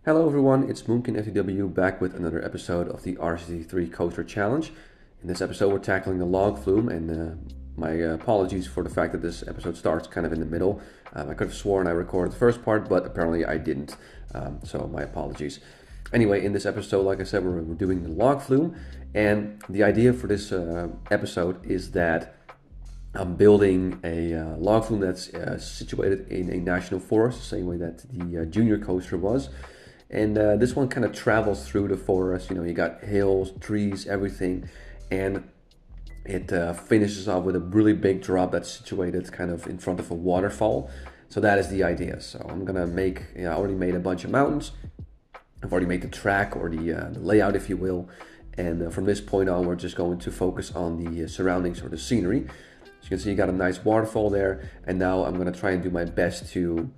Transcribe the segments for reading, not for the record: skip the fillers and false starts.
Hello everyone, it's Moonkin FTW back with another episode of the RCT3 Coaster Challenge. In this episode we're tackling the log flume, and my apologies for the fact that this episode starts kind of in the middle. I could have sworn I recorded the first part, but apparently I didn't, so my apologies. Anyway, in this episode, like I said, we're doing the log flume, and the idea for this episode is that I'm building a log flume that's situated in a national forest, the same way that the junior coaster was. And this one kind of travels through the forest. You know, you got hills, trees, everything. And it finishes off with a really big drop that's situated kind of in front of a waterfall. So that is the idea. So I'm going to make, I already made a bunch of mountains. I've already made the track or the layout, if you will. And from this point on, we're just going to focus on the surroundings or the scenery. As you can see, you got a nice waterfall there. And now I'm going to try and do my best to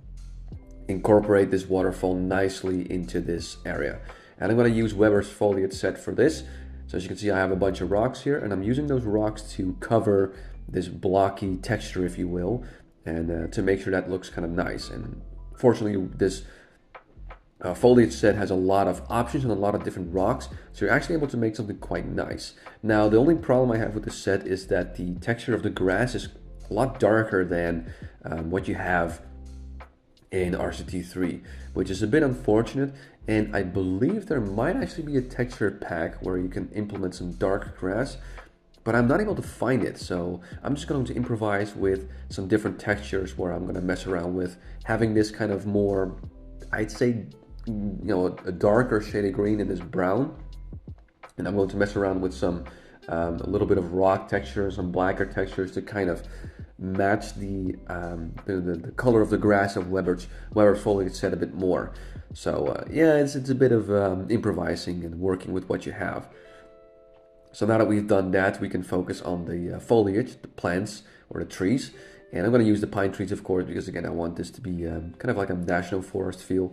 incorporate this waterfall nicely into this area. And I'm going to use Weber's foliage set for this. So as you can see, I have a bunch of rocks here, and I'm using those rocks to cover this blocky texture, if you will, and to make sure that looks kind of nice. And fortunately, this foliage set has a lot of options and a lot of different rocks, so you're actually able to make something quite nice. Now, the only problem I have with this set is that the texture of the grass is a lot darker than what you have in RCT3, which is a bit unfortunate, and I believe there might actually be a texture pack where you can implement some dark grass, but I'm not able to find it, so I'm just going to improvise with some different textures where I'm going to mess around with having this kind of more, I'd say, a darker shade of green and this brown, and I'm going to mess around with some a little bit of rock textures, some blacker textures to kind of match the color of the grass of Weber's foliage set a bit more. So yeah, it's a bit of improvising and working with what you have. So now that we've done that, we can focus on the foliage, the plants or the trees. And I'm going to use the pine trees, of course, because again, I want this to be kind of like a national forest feel.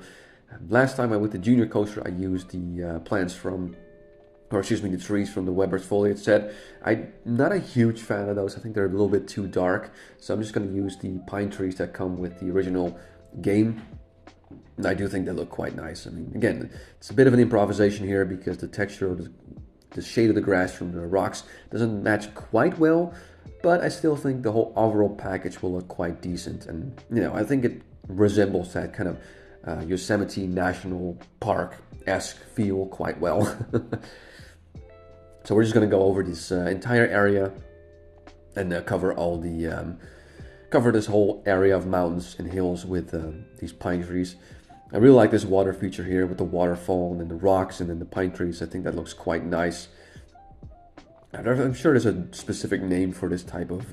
Last time I with the junior coaster, I used the plants from, or excuse me, the trees from the Weber's foliage set. I'm not a huge fan of those. I think they're a little bit too dark. So I'm just going to use the pine trees that come with the original game. And I do think they look quite nice. I mean, again, it's a bit of an improvisation here because the texture of the shade of the grass from the rocks doesn't match quite well. But I still think the whole overall package will look quite decent. And, I think it resembles that kind of Yosemite National Park-esque feel quite well. So we're just going to go over this entire area and cover all the cover this whole area of mountains and hills with these pine trees. I really like this water feature here with the waterfall and then the rocks and then the pine trees. I think that looks quite nice. I'm sure there's a specific name for this type of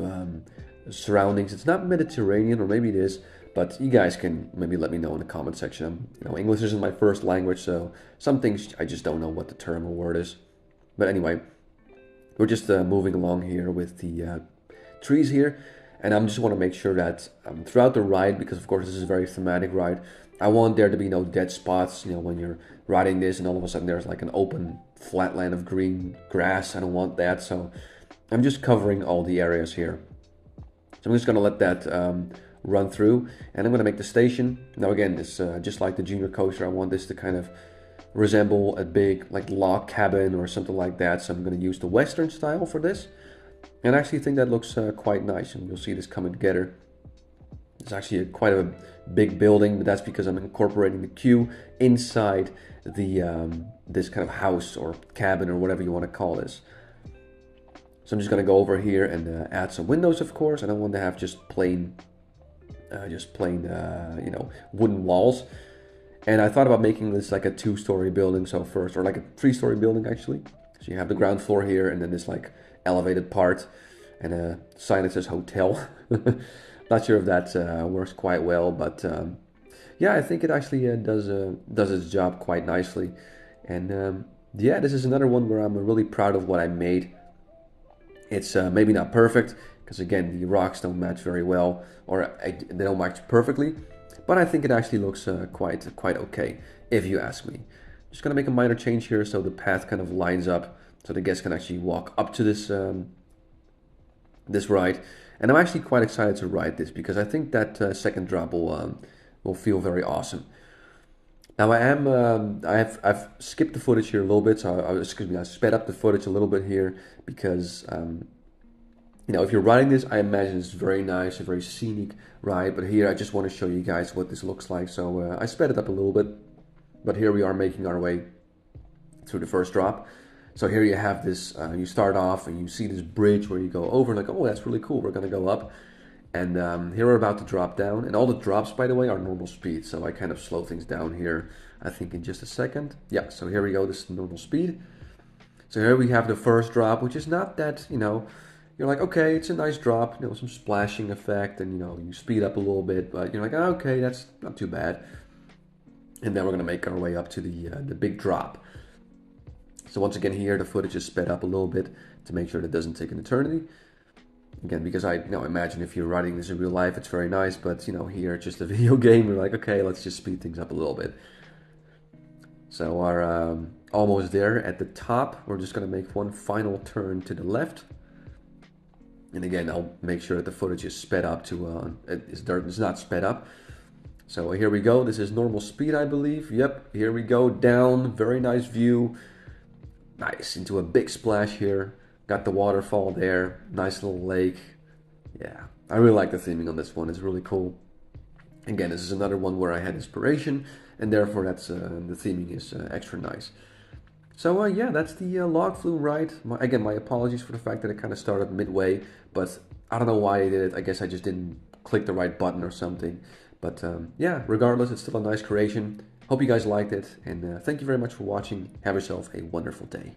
surroundings. It's not Mediterranean, or maybe it is, but you guys can maybe let me know in the comment section. English isn't my first language, so some things I just don't know what the term or word is. But anyway, we're just moving along here with the trees here. And I just want to make sure that throughout the ride, because of course this is a very thematic ride, I want there to be no dead spots, when you're riding this and all of a sudden there's like an open flatland of green grass. I don't want that, so I'm just covering all the areas here. So I'm just going to let that run through, and I'm going to make the station. Now again, this just like the junior coaster, I want this to kind of resemble a big like log cabin or something like that, so I'm going to use the Western style for this, and I actually think that looks quite nice, and you'll see this coming together. It's actually quite a big building, but that's because I'm incorporating the queue inside the this kind of house or cabin or whatever you want to call this. So I'm just going to go over here and add some windows, of course. I don't want to have just plain wooden walls. And I thought about making this like a 2-story building, so first, or like a 3-story building actually. So you have the ground floor here, and then this like elevated part, and a sign that says hotel. Not sure if that works quite well, but yeah, I think it actually does its job quite nicely. And yeah, this is another one where I'm really proud of what I made. It's maybe not perfect, because again, the rocks don't match very well, or they don't match perfectly. But I think it actually looks quite okay, if you ask me. Just gonna make a minor change here so the path kind of lines up, so the guests can actually walk up to this this ride. And I'm actually quite excited to ride this because I think that second drop will feel very awesome. Now I've skipped the footage here a little bit, so excuse me, I sped up the footage a little bit here because if you're riding this, I imagine it's very nice, a very scenic ride. But here I just want to show you guys what this looks like. So I sped it up a little bit, but here we are making our way through the first drop. So here you have this, you start off and you see this bridge where you go over, like, oh, that's really cool, we're gonna go up. And here we're about to drop down. And all the drops, by the way, are normal speed. So I kind of slow things down here, I think in just a second. Yeah, so here we go, this is normal speed. So here we have the first drop, which is not that, you're like, okay, it's a nice drop, some splashing effect, and you speed up a little bit, but you're like, oh, okay, that's not too bad. And then we're gonna make our way up to the big drop. So once again here, the footage is sped up a little bit to make sure that it doesn't take an eternity. Again, because I imagine if you're writing this in real life, it's very nice, but here it's just a video game. We're like, okay, let's just speed things up a little bit. So we're almost there at the top. We're just gonna make one final turn to the left. And again, I'll make sure that the footage is sped up to, it's not sped up. So here we go, this is normal speed, I believe. Yep, here we go, down, very nice view. Nice, into a big splash here. Got the waterfall there, nice little lake. Yeah, I really like the theming on this one, it's really cool. Again, this is another one where I had inspiration, and therefore that's the theming is extra nice. So yeah, that's the log flume ride. Again, my apologies for the fact that it kind of started midway, but I don't know why I did it. I guess I just didn't click the right button or something. But yeah, regardless, it's still a nice creation. Hope you guys liked it, and thank you very much for watching. Have yourself a wonderful day.